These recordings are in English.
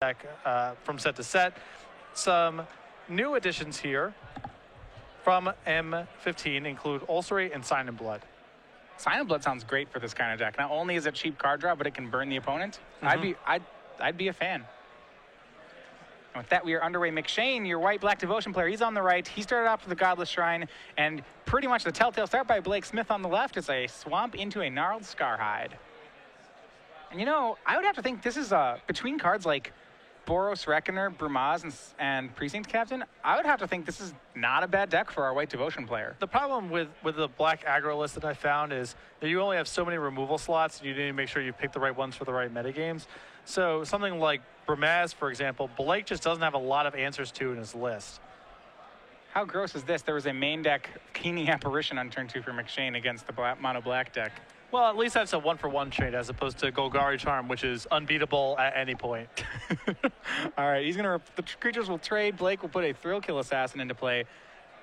deck from set to set. Some new additions here from M15 include Ulcerate and Sign in Blood. Sign in Blood sounds great for this kind of deck. Not only is it cheap card draw, but it can burn the opponent. I'd be a fan. And with that, we are underway. McShane, your white-black devotion player, he's on the right. He started off with the Godless Shrine, and pretty much the telltale start by Blake Smith on the left is a Swamp into a Gnarled Scarhide. And you know, I would have to think this is between cards like Boros Reckoner, Brumaz, and Precinct Captain, I would have to think this is not a bad deck for our white devotion player. The problem with the black aggro list that I found is that you only have so many removal slots, and you need to make sure you pick the right ones for the right metagames. So something like Brumaz, for example, Blake just doesn't have a lot of answers to in his list. How gross is this? There was a main deck Keening Apparition on turn 2 for McShane against the mono black deck. Well, at least that's a 1-for-1 trade as opposed to Golgari Charm, which is unbeatable at any point. All right, the creatures will trade. Blake will put a Thrill-Kill Assassin into play.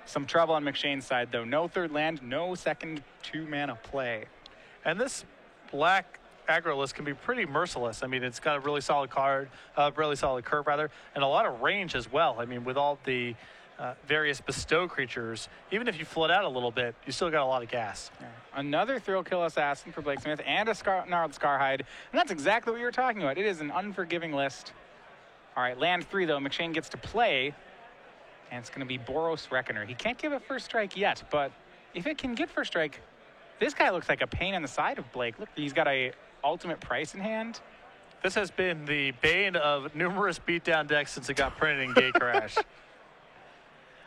Some trouble on McShane's side, though. No third land, no second 2-mana play. And this black aggro list can be pretty merciless. I mean, it's got a really solid curve, and a lot of range as well. I mean, with all the various bestow creatures, even if you flood out a little bit, you still got a lot of gas. Yeah. Another Thrill-Kill Assassin for Blake Smith and a Gnarled Scarhide. And that's exactly what you were talking about. It is an unforgiving list. All right, land 3, though. McShane gets to play, and it's going to be Boros Reckoner. He can't give it first strike yet, but if it can get first strike, this guy looks like a pain in the side of Blake. Look, he's got a ultimate price in hand. This has been the bane of numerous beatdown decks since it got printed in Gatecrash.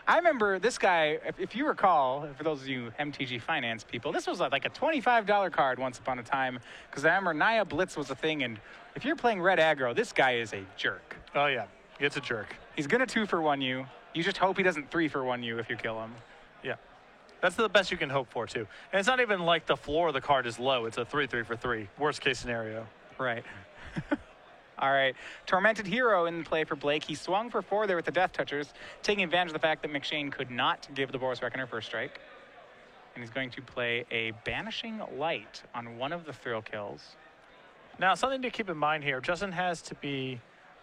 I remember this guy, if you recall, for those of you MTG Finance people, this was like a $25 card once upon a time, because I remember Naya Blitz was a thing, and if you're playing red aggro, this guy is a jerk. Oh, yeah. It's a jerk. He's going to 2-for-1 you. You just hope he doesn't 3-for-1 you if you kill him. Yeah. That's the best you can hope for, too. And it's not even like the floor of the card is low. It's a 3-3-for-3. Worst case scenario. Right. All right, Tormented Hero in play for Blake. He swung for 4 there with the Death Touchers, taking advantage of the fact that McShane could not give the Boros Reckoner first strike. And he's going to play a Banishing Light on one of the thrill kills. Now, something to keep in mind here, Justin has to be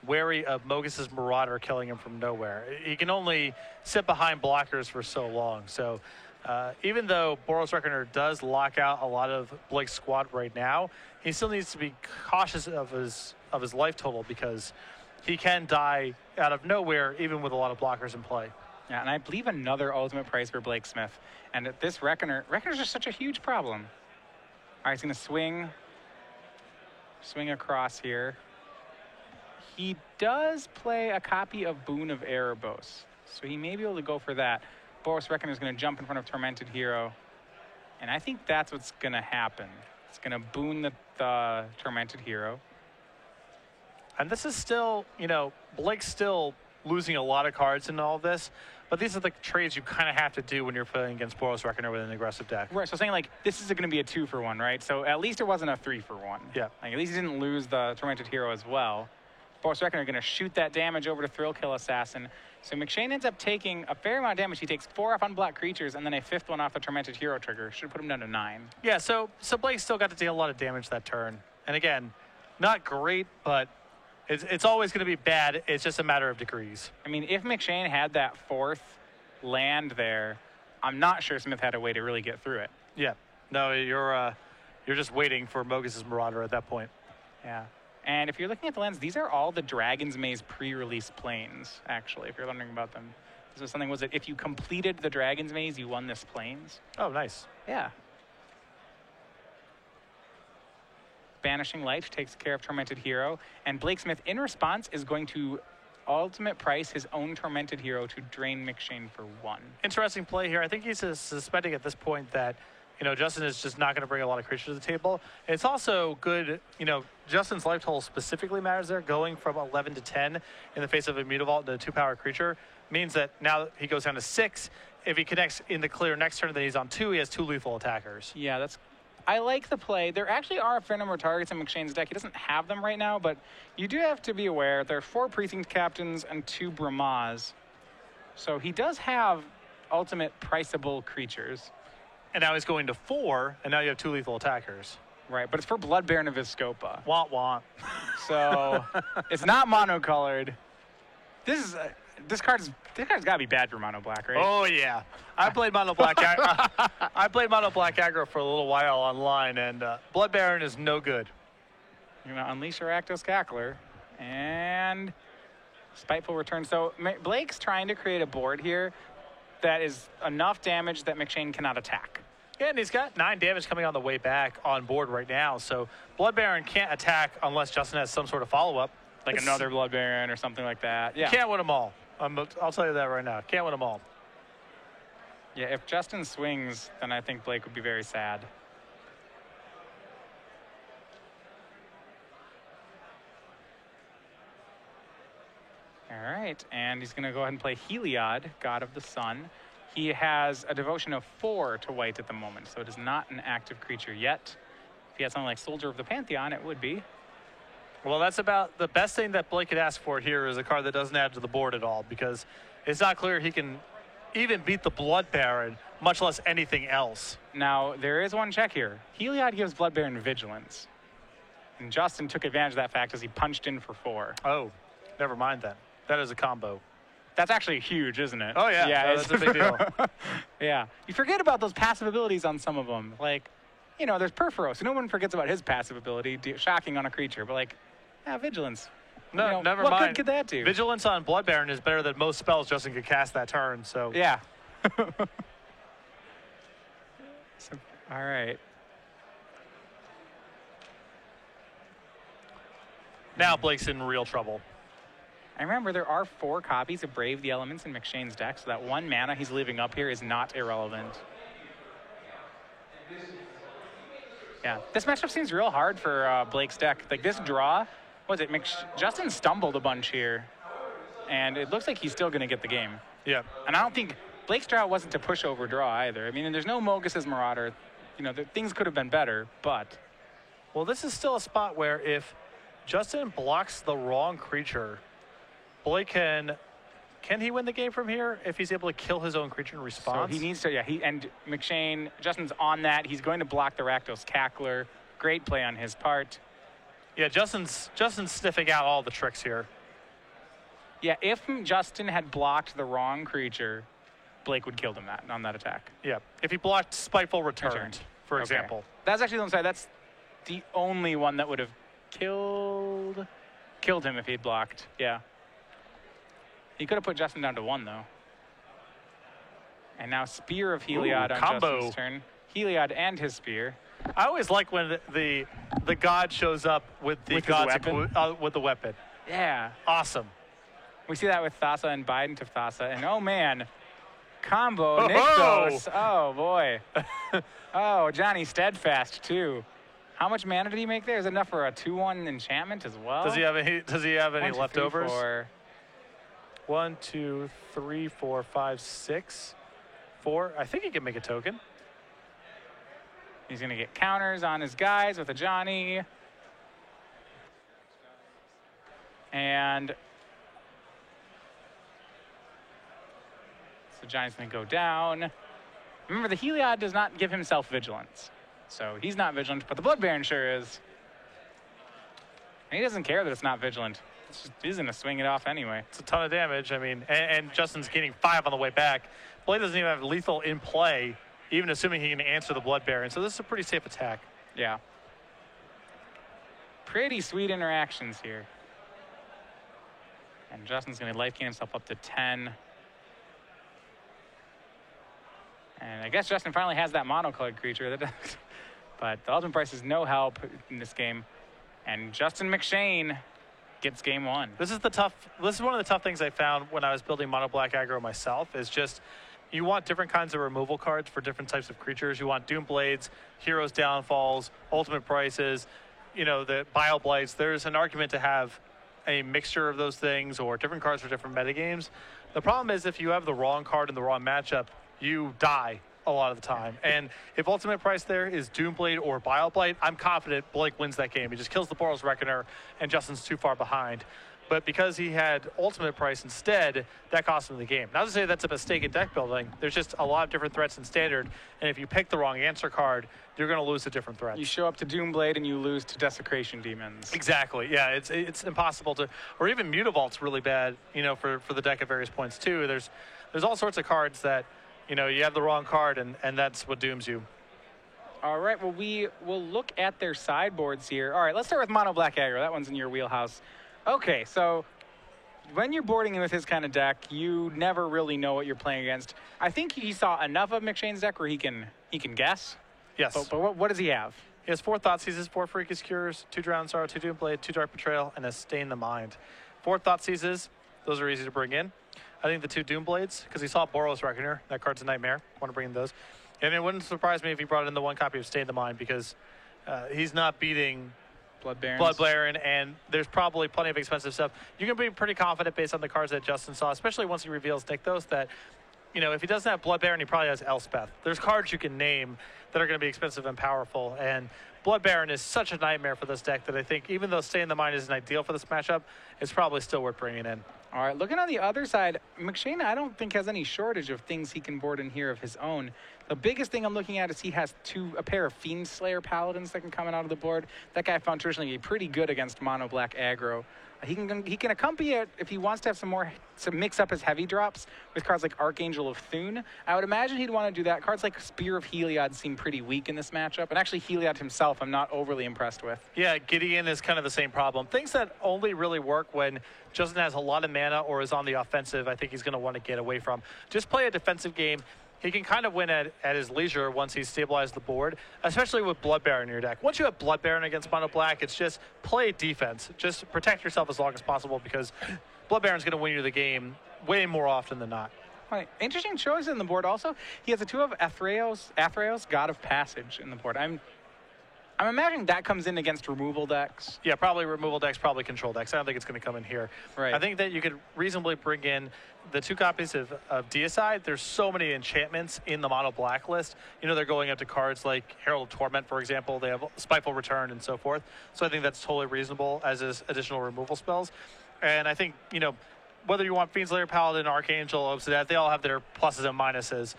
wary of Mogis' Marauder killing him from nowhere. He can only sit behind blockers for so long. So even though Boros Reckoner does lock out a lot of Blake's squad right now, he still needs to be cautious of his life total, because he can die out of nowhere even with a lot of blockers in play. Yeah, and I believe another ultimate price for Blake Smith. And at this Reckoner's just such a huge problem. All right, he's going to swing across here. He does play a copy of Boon of Erebos, so he may be able to go for that. Boros Reckoner is going to jump in front of Tormented Hero, and I think that's what's going to happen. It's going to boon the Tormented Hero. And this is still, Blake's still losing a lot of cards in all this, but these are the trades you kind of have to do when you're playing against Boros Reckoner with an aggressive deck. Right, so saying like, this is going to be a 2-for-1, right? So at least it wasn't a 3-for-1. Yeah. Like, at least he didn't lose the Tormented Hero as well. Boros Reckoner going to shoot that damage over to Thrill-Kill Assassin. So McShane ends up taking a fair amount of damage. He takes 4 off unblocked creatures and then a 5th one off the Tormented Hero trigger. Should put him down to 9. Yeah, so Blake still got to deal a lot of damage that turn. And again, not great, but it's always going to be bad. It's just a matter of degrees. I mean, if McShane had that 4th land there, I'm not sure Smith had a way to really get through it. Yeah. No, you're just waiting for Mogis' Marauder at that point. Yeah. And if you're looking at the lands, these are all the Dragon's Maze pre-release planes, actually, if you're wondering about them. This was something, was it if you completed the Dragon's Maze, you won this planes? Oh, nice. Yeah. Banishing Light takes care of Tormented Hero, and Blake Smith, in response, is going to ultimate price his own Tormented Hero to drain McShane for 1. Interesting play here. I think he's suspecting at this point that Justin is just not going to bring a lot of creatures to the table. It's also good, Justin's life total specifically matters there. Going from 11 to 10 in the face of a Mutavault and a 2-power creature means that now he goes down to 6. If he connects in the clear next turn, then he's on 2. He has 2 lethal attackers. Yeah, I like the play. There actually are a fair number of targets in McShane's deck. He doesn't have them right now, but you do have to be aware there are 4 Precinct Captains and 2 Brumaz. So he does have ultimate priceable creatures. And now he's going to 4, and now you have 2 lethal attackers. Right, but it's for Blood Baron of Viscopa. Want, want. So it's not monocolored. This card's got to be bad for mono black, right? Oh yeah, I played mono black. I played mono black aggro for a little while online, and Blood Baron is no good. You're gonna unleash your Rakdos Cackler, and Spiteful Return. So Blake's trying to create a board here that is enough damage that McShane cannot attack. Yeah, and he's got 9 damage coming on the way back on board right now. So Blood Baron can't attack unless Justin has some sort of follow-up. Like another Blood Baron or something like that. Yeah. Can't win them all. I'll tell you that right now. Can't win them all. Yeah, if Justin swings, then I think Blake would be very sad. All right, and he's going to go ahead and play Heliod, God of the Sun. He has a devotion of 4 to white at the moment, so it is not an active creature yet. If he had something like Soldier of the Pantheon, it would be. Well, that's about the best thing that Blake could ask for here is a card that doesn't add to the board at all, because it's not clear he can even beat the Blood Baron, much less anything else. Now, there is one check here. Heliod gives Blood Baron Vigilance. And Justin took advantage of that fact as he punched in for 4. Oh, never mind then. That is a combo. That's actually huge, isn't it? Oh, yeah. Yeah, that's a big deal. Yeah. You forget about those passive abilities on some of them. Like, you know, there's Perforos. No one forgets about his passive ability, shocking on a creature. But, like, Vigilance. No, you know, never what mind. good could that do? Vigilance on Blood Baron is better than most spells Justin could cast that turn. So Yeah. All right. now Blake's in real trouble. I remember there are 4 copies of Brave the Elements in McShane's deck, so that 1 mana he's leaving up here is not irrelevant. Yeah, this matchup seems real hard for Blake's deck. Like this draw, what was it? Justin stumbled a bunch here, and it looks like he's still going to get the game. Yeah. And I don't think Blake's draw wasn't to push over draw either. I mean, and there's no Mogus's Marauder. You know, things could have been better, but. Well, this is still a spot where if Justin blocks the wrong creature, Blake can he win the game from here if he's able to kill his own creature in response? So he needs to, yeah. And McShane, Justin's on that. He's going to block the Rakdos Cackler. Great play on his part. Yeah, Justin's sniffing out all the tricks here. Yeah, if Justin had blocked the wrong creature, Blake would kill him on that attack. Yeah, if he blocked Spiteful Return, for example. That's actually the one side. That's the only one that would have killed him if he'd blocked. Yeah. He could have put Justin down to 1, though. And now Spear of Heliod on combo. Justin's turn. Heliod and his Spear. I always like when the god shows up with the with the weapon. Yeah. Awesome. We see that with Thassa and Bident of Thassa. And, oh, man. Combo. Oh! Nykthos. Oh, boy. Oh, Johnny Steadfast, too. How much mana did he make there? Is it enough for a 2-1 enchantment as well? Does he have any leftovers? 4. 1, 2, 3, 4, 5, 6, 4. I think he can make a token. He's going to get counters on his guys with a Johnny. And so Johnny's going to go down. Remember, the Heliod does not give himself vigilance. So he's not vigilant, but the Blood Baron sure is. And he doesn't care that it's not vigilant. He's going to swing it off anyway. It's a ton of damage. I mean, and Justin's getting 5 on the way back. Blade doesn't even have lethal in play, even assuming he can answer the Blood Baron. So this is a pretty safe attack. Yeah. Pretty sweet interactions here. And Justin's going to life gain himself up to 10. And I guess Justin finally has that monocolored creature. But the ultimate price is no help in this game. And Justin McShane gets game 1. This is one of the tough things I found when I was building mono black aggro myself, is just you want different kinds of removal cards for different types of creatures. You want Doom Blades, Heroes Downfalls, Ultimate Prices, you know, the Bile Blights. There's an argument to have a mixture of those things or different cards for different metagames. The problem is if you have the wrong card in the wrong matchup, you die a lot of the time. And if Ultimate Price there is Doomblade or Bile Blight, I'm confident Blake wins that game. He just kills the Boros Reckoner, and Justin's too far behind. But because he had Ultimate Price instead, that cost him the game. Not to say that's a mistake in deck building. There's just a lot of different threats in Standard, and if you pick the wrong answer card, you're going to lose to different threats. You show up to Doomblade and you lose to Desecration Demons. Exactly. Yeah, it's impossible to, or even Mutavault's really bad, for the deck at various points too. There's all sorts of cards that, you have the wrong card, and that's what dooms you. All right, well, we will look at their sideboards here. All right, let's start with Mono Black Aggro. That one's in your wheelhouse. Okay, so when you're boarding in with his kind of deck, you never really know what you're playing against. I think he saw enough of McShane's deck where he can guess. Yes. But what does he have? He has 4 Thoughtseizes, 4 Freakish Cures, 2 Drown Sorrow, 2 Doomblade, 2 Dark Betrayal, and a Stain the Mind. 4 Thoughtseizes, those are easy to bring in. I think the 2 Doomblades, because he saw Boros Reckoner. That card's a nightmare. Want to bring in those. And it wouldn't surprise me if he brought in the 1 copy of Stain the Mind, because he's not beating Blood Baron, and there's probably plenty of expensive stuff. You can be pretty confident based on the cards that Justin saw, especially once he reveals Nykthos, that, if he doesn't have Blood Baron, he probably has Elspeth. There's cards you can name that are going to be expensive and powerful, and Blood Baron is such a nightmare for this deck that I think even though Stay in the Mind isn't ideal for this matchup, it's probably still worth bringing in. All right, looking on the other side, McShane, I don't think has any shortage of things he can board in here of his own. The biggest thing I'm looking at is he has a pair of Fiend Slayer Paladins that can come out of the board. That guy I found traditionally be pretty good against Mono Black aggro. He can accompany it if he wants to have some mix up his heavy drops with cards like Archangel of Thune. I would imagine he'd want to do that. Cards like Spear of Heliod seem pretty weak in this matchup, and actually Heliod himself I'm not overly impressed with. Yeah, Gideon is kind of the same problem. Things that only really work when Justin has a lot of mana or is on the offensive, I think he's going to want to get away from. Just play a defensive game. He can kind of win at his leisure once he's stabilized the board, especially with Blood Baron in your deck. Once you have Blood Baron against Mono Black, it's just play defense. Just protect yourself as long as possible because Blood Baron's going to win you the game way more often than not. Right. Interesting choice in the board also. He has a 2 of Athreos, God of Passage in the board. I'm imagining that comes in against removal decks. Yeah, probably removal decks, probably control decks. I don't think it's going to come in here. Right. I think that you could reasonably bring in the 2 copies of Deicide. There's so many enchantments in the Mono Black list. They're going up to cards like Herald of Torment, for example. They have Spiteful Return and so forth. So I think that's totally reasonable as is additional removal spells. And I think, whether you want Fiendslayer Paladin, Archangel, Obsidian, they all have their pluses and minuses.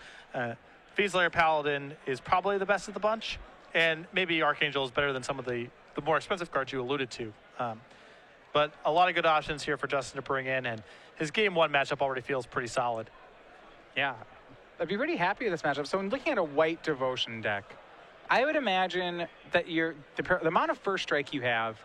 Fiendslayer Paladin is probably the best of the bunch. And maybe Archangel is better than some of the more expensive cards you alluded to. But a lot of good options here for Justin to bring in, and his Game 1 matchup already feels pretty solid. Yeah, I'd be pretty happy with this matchup. So when looking at a white Devotion deck, I would imagine that the amount of first strike you have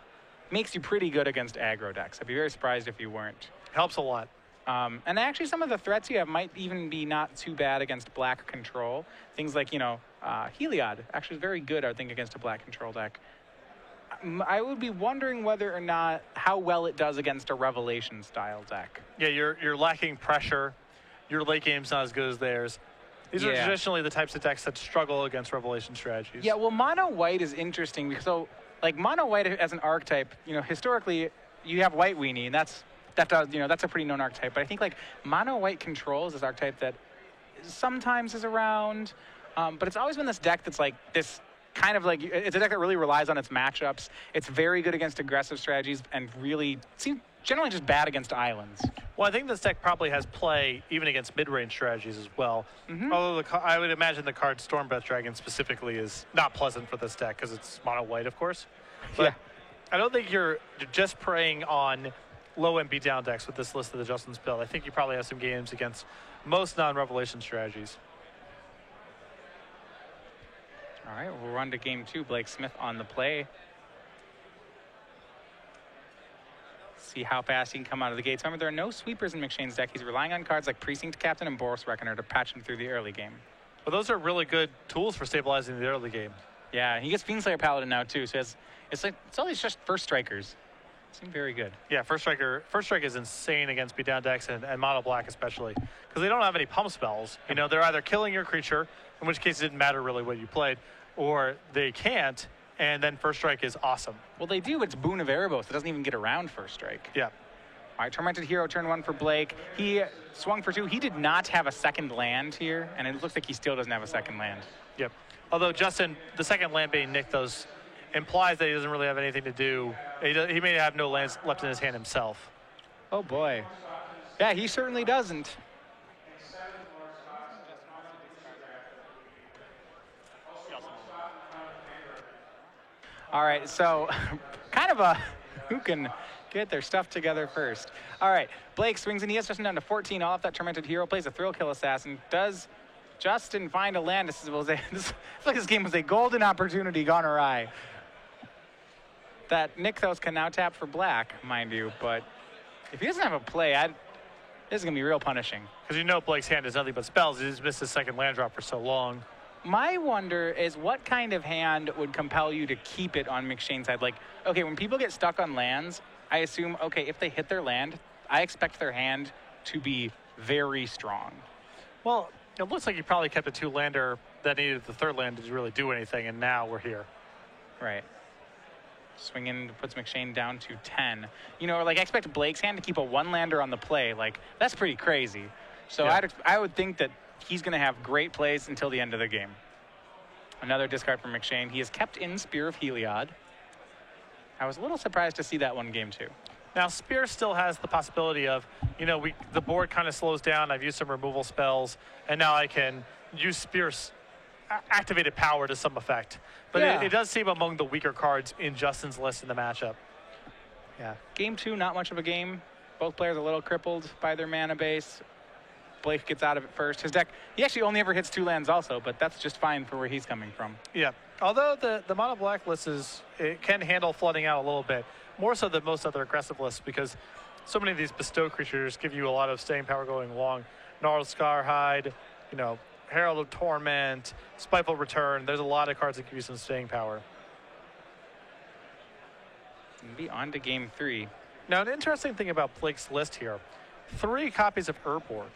makes you pretty good against aggro decks. I'd be very surprised if you weren't. Helps a lot. And actually some of the threats you have might even be not too bad against black control. Things like, Heliod, actually very good, I think, against a black control deck. I would be wondering whether or not how well it does against a Revelation style deck. Yeah, you're lacking pressure. Your late game's not as good as theirs. These are traditionally the types of decks that struggle against Revelation strategies. Yeah, well, Mono White is interesting because Mono White as an archetype, historically you have White Weenie, and that's a pretty known archetype. But I think Mono White Control is this archetype that sometimes is around, but it's always been this deck that's this kind of it's a deck that really relies on its matchups. It's very good against aggressive strategies and really seems generally just bad against islands. Well, I think this deck probably has play even against mid-range strategies as well. Mm-hmm. Although I would imagine the card Stormbreath Dragon specifically is not pleasant for this deck because it's mono white, of course. But yeah. I don't think you're just preying on low-end beatdown decks with this list of the Justin's build. I think you probably have some games against most non-Revelation strategies. All right, we'll run to game 2. Blake Smith on the play. See how fast he can come out of the gates. Remember, there are no sweepers in McShane's deck. He's relying on cards like Precinct Captain and Boros Reckoner to patch him through the early game. Well, those are really good tools for stabilizing the early game. Yeah, he gets Fiendslayer Paladin now too, so it's always just first strikers. Seem very good. Yeah, first strike is insane against beatdown decks and mono black especially because they don't have any pump spells. They're either killing your creature, in which case it didn't matter really what you played, or they can't, and then first strike is awesome. Well, they do. It's Boon of Erebos. It doesn't even get around first strike. Yeah. All right, Tormented Hero, turn 1 for Blake. He swung for 2. He did not have a second land here, and it looks like he still doesn't have a second land. Yep. Although Justin, the second land being Nykthos implies that he doesn't really have anything to do. He may have no lands left in his hand himself. Oh, boy. Yeah, he certainly doesn't. All right, so kind of a who can get their stuff together first. All right, Blake swings in. He has Justin down to 14 off. That tormented hero plays a thrill kill assassin. Does Justin find a land? I feel like this game was a golden opportunity gone awry. That Nykthos can now tap for black, mind you, but if he doesn't have a play, this is going to be real punishing. Because you know Blake's hand is nothing but spells. He's missed his second land drop for so long. My wonder is what kind of hand would compel you to keep it on McShane's side? Like, okay, when people get stuck on lands, I assume, okay, if they hit their land, I expect their hand to be very strong. Well, it looks like he probably kept a 2-lander that needed the 3rd land to really do anything, and now we're here. Right. Swinging puts McShane down to 10. You know, like I expect Blake's hand to keep a 1-lander on the play. Like, that's pretty crazy. So yeah. I would think that he's going to have great plays until the end of the game. Another discard from McShane. He has kept in Spear of Heliod. I was a little surprised to see that one game too. Now, Spear still has the possibility of, you know, the board kind of slows down. I've used some removal spells, and now I can use Spear's activated power to some effect. But yeah. it does seem among the weaker cards in Justin's list in the matchup. Yeah. Game 2, not much of a game. Both players a little crippled by their mana base. Blake gets out of it first. His deck, he actually only ever hits 2 lands also, but that's just fine for where he's coming from. Yeah. Although the mono black list it can handle flooding out a little bit, more so than most other aggressive lists, because so many of these bestow creatures give you a lot of staying power going long. Gnarled Scarhide, you know, Herald of Torment, Spiteful Return. There's a lot of cards that give you some staying power. And be on to game 3. Now, an interesting thing about Blake's list here, 3 copies of Urborg.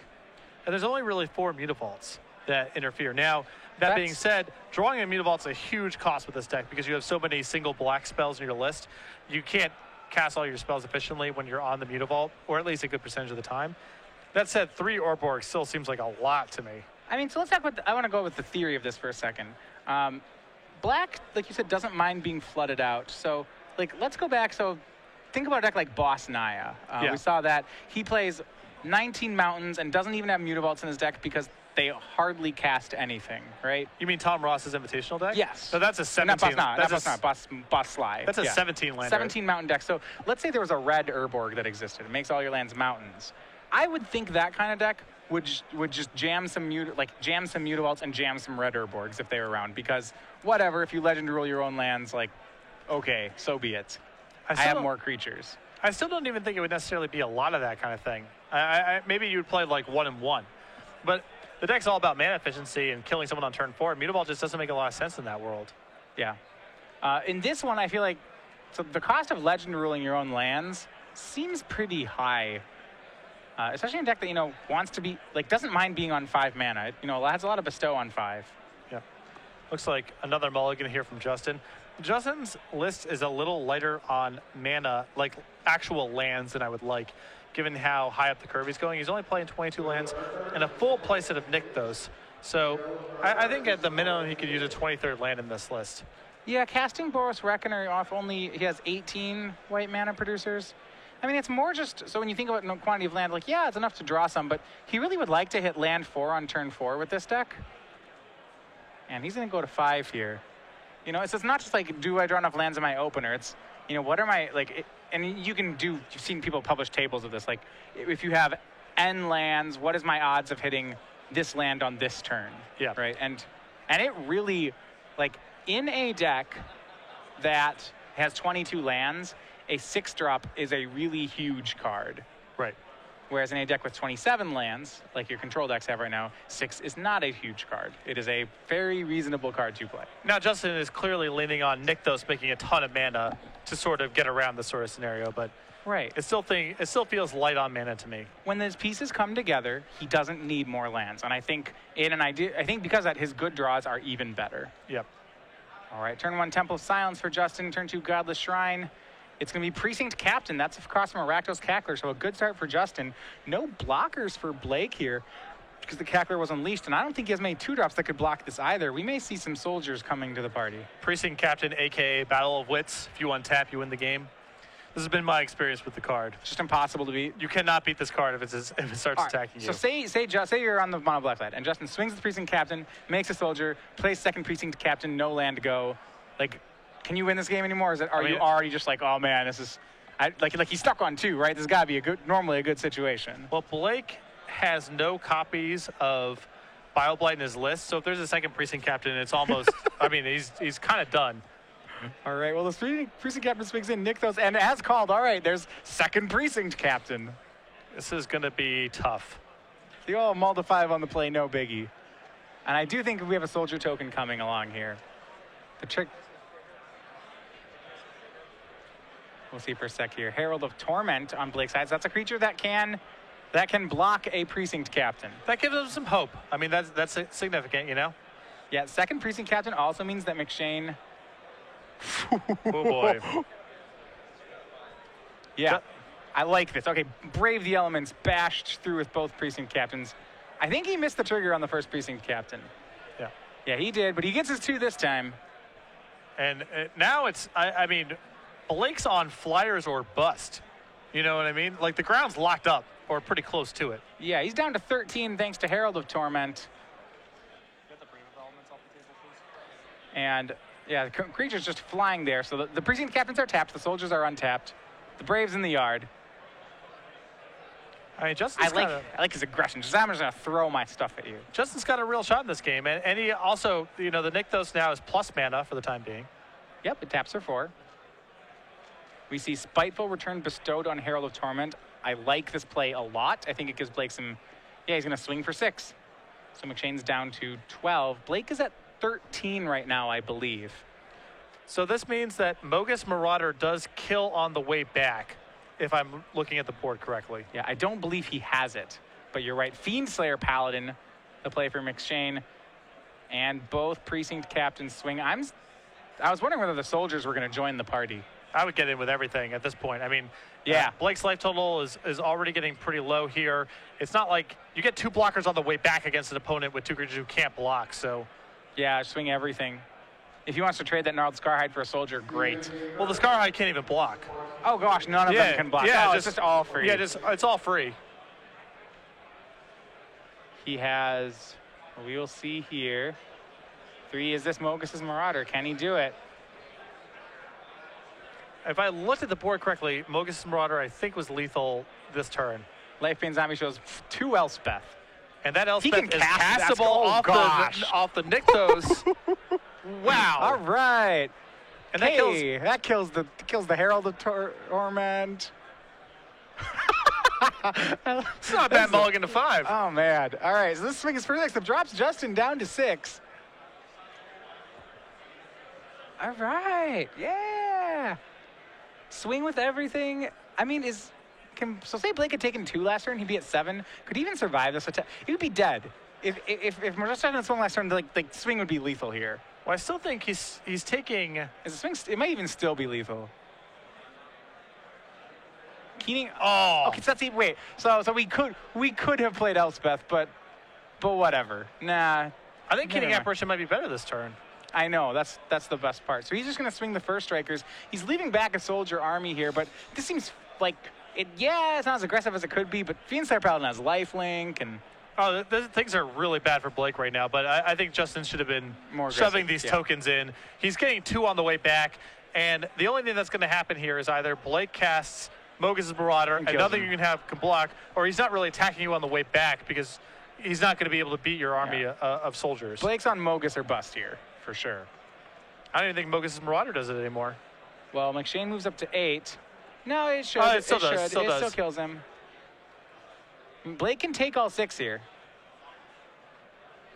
And there's only really 4 Mutavaults that interfere. Now, that being said, drawing a Mutavault's a huge cost with this deck because you have so many single black spells in your list. You can't cast all your spells efficiently when you're on the Mutavault, or at least a good percentage of the time. That said, 3 Urborg still seems like a lot to me. I mean, so let's talk about, I want to go with the theory of this for a second. Black, like you said, doesn't mind being flooded out. So, like, let's go back. So, think about a deck like Boss Naya. We saw that. He plays 19 mountains and doesn't even have Mutavaults in his deck because they hardly cast anything, right? You mean Tom Ross's Invitational deck? Yes. So that's a 17. Boss Sly. That's a 17 lander. 17 mountain deck. So let's say there was a red Urborg that existed. It makes all your lands mountains. I would think that kind of deck would just jam some Mutavaults and jam some red Urborgs if they were around, because whatever, if you legend rule your own lands, like, okay, so be it. I have more creatures. I still don't even think it would necessarily be a lot of that kind of thing. Maybe you'd play like 1 and 1, but the deck's all about mana efficiency and killing someone on turn 4. Mutavault just doesn't make a lot of sense in that world. Yeah. In this one, I feel like so the cost of legend ruling your own lands seems pretty high, especially in a deck that, you know, wants to be, like, doesn't mind being on 5 mana. It, you know, has a lot of bestow on 5. Yep. Looks like another mulligan here from Justin. Justin's list is a little lighter on mana, like actual lands, than I would like, given how high up the curve he's going. He's only playing 22 lands and a full playset of Nykthos. So I think at the minimum he could use a 23rd land in this list. Yeah, casting Boros Reckoner off he has 18 white mana producers. I mean, it's more just, so when you think about no quantity of land, like, yeah, it's enough to draw some, but he really would like to hit land 4 on turn 4 with this deck. And he's going to go to 5 here. You know, it's not just like, do I draw enough lands in my opener? It's, you know, what are my, like, and you can do, you've seen people publish tables of this. Like, if you have N lands, what is my odds of hitting this land on this turn? Yeah. Right? And it really, like, in a deck that has 22 lands, a 6-drop is a really huge card. Right. Whereas in a deck with 27 lands, like your control decks have right now, 6 is not a huge card. It is a very reasonable card to play. Now, Justin is clearly leaning on Nykthos making a ton of mana to sort of get around this sort of scenario, but right. It still feels light on mana to me. When those pieces come together, he doesn't need more lands. And I think because of that, his good draws are even better. Yep. All right, turn 1, Temple of Silence for Justin. Turn 2, Godless Shrine. It's going to be Precinct Captain. That's across from a Rakdos Cackler, so a good start for Justin. No blockers for Blake here because the Cackler was unleashed, and I don't think he has many 2-drops that could block this either. We may see some soldiers coming to the party. Precinct Captain, a.k.a. Battle of Wits. If you untap, you win the game. This has been my experience with the card. It's just impossible to beat. You cannot beat this card if it starts All right, attacking you. So say you're on the mono black side, and Justin swings at the precinct captain, makes a soldier, plays second precinct captain, no land to go. Like, can you win this game anymore? Are you already just like, oh man, this is like he's stuck on 2, right? This has got to be normally a good situation. Well, Blake has no copies of BioBlight in his list, so if there's a second precinct captain, it's almost. I mean, he's kind of done. All right, well, the precinct captain swings in, Nykthos, and as called, all right, there's second precinct captain. This is going to be tough. The old Multi 5 on the play, no biggie. And I do think we have a soldier token coming along here. The trick. We'll see for a sec here. Herald of Torment on Blake's side. So that's a creature that can block a precinct captain. That gives him some hope. I mean, that's significant, you know? Yeah, second precinct captain also means that McShane. Oh, boy. Yeah, I like this. Okay, Brave the Elements, bashed through with both precinct captains. I think he missed the trigger on the first precinct captain. Yeah. Yeah, he did, but he gets his 2 this time. And now it's, I mean, Blake's on flyers or bust. You know what I mean? Like, the ground's locked up or pretty close to it. Yeah, he's down to 13 thanks to Herald of Torment. And, yeah, the creature's just flying there. So the precinct captains are tapped. The soldiers are untapped. The Brave's in the yard. I mean, Justin's I like his aggression. Just, I'm just going to throw my stuff at you. Justin's got a real shot in this game. And he also, you know, the Nykthos now is plus mana for the time being. Yep, it taps for 4. We see Spiteful Return bestowed on Herald of Torment. I like this play a lot. I think it gives Blake some... Yeah, he's going to swing for 6. So McShane's down to 12. Blake is at 13 right now, I believe. So this means that Mogis Marauder does kill on the way back, if I'm looking at the board correctly. Yeah, I don't believe he has it. But you're right. Fiendslayer Paladin, the play for McShane. And both precinct captains swing. I was wondering whether the soldiers were going to join the party. I would get in with everything at this point. I mean, yeah. Blake's life total is already getting pretty low here. It's not like you get 2 blockers on the way back against an opponent with 2 creatures who can't block, so. Yeah, swing everything. If he wants to trade that Gnarled Scarhide for a soldier, great. Well, the Scarhide can't even block. Oh, gosh, none of them can block. Yeah, it's just all free. Yeah, it's all free. He has, we will see here, 3 is this Mogis' Marauder. Can he do it? If I looked at the board correctly, Mogis' Marauder, I think, was lethal this turn. Lifebane Zombie shows 2 Elspeth. And that Elspeth is cast castable off the Nykthos. Wow. All right. And that kills the Herald of Torment. It's not a bad mulligan to 5. Oh, man. All right, so this swing is pretty nice. The drops Justin down to 6. All right. Yeah. Swing with everything. I mean, so say Blake had taken 2 last turn, he'd be at 7. Could he even survive this attack? He would be dead. If Justin had swung last turn, like swing would be lethal here. Well, I still think he's taking. Is the swing? It might even still be lethal. Keening. Oh. Okay, so that's wait. So we could have played Elspeth, but whatever. Nah. I think Keening Apparition might be better this turn. I know, that's the best part. So he's just going to swing the first strikers. He's leaving back a soldier army here, but this seems like, it's not as aggressive as it could be, but Fiendslayer Paladin has lifelink, and... Oh, things are really bad for Blake right now, but I think Justin should have been more shoving these tokens in. He's getting 2 on the way back, and the only thing that's going to happen here is either Blake casts Mogis' Marauder, and nothing you can block, or he's not really attacking you on the way back because he's not going to be able to beat your army of soldiers. Blake's on Mogis or bust here. For sure. I don't even think Mogis' Marauder does it anymore. Well, McShane moves up to 8. No, it should. It still does. It still kills him. Blake can take all 6 here.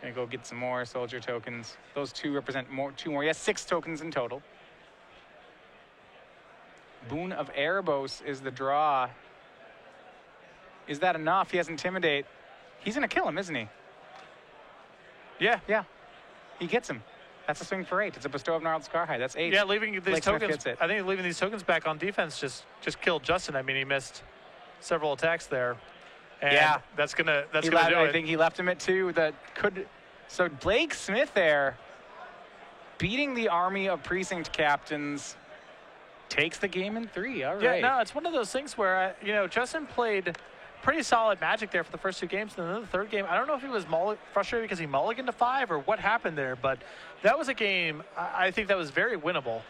Gonna go get some more soldier tokens. Those 2 represent 2 more. He has 6 tokens in total. Boon of Erebos is the draw. Is that enough? He has Intimidate. He's gonna kill him, isn't he? Yeah. Yeah. He gets him. That's a swing for 8. It's a Bestow of Gnarled Scarhide. That's 8. Yeah, leaving these Blake tokens. I think leaving these tokens back on defense just killed Justin. I mean, he missed several attacks there. And that's gonna do it. I think he left him at 2. So Blake Smith there, beating the army of precinct captains takes the game in 3. All Yeah, right. no, it's one of those things where, Justin played pretty solid Magic there for the first 2 games. And then the third game, I don't know if he was frustrated because he mulliganed to 5 or what happened there, but that was a game I think that was very winnable.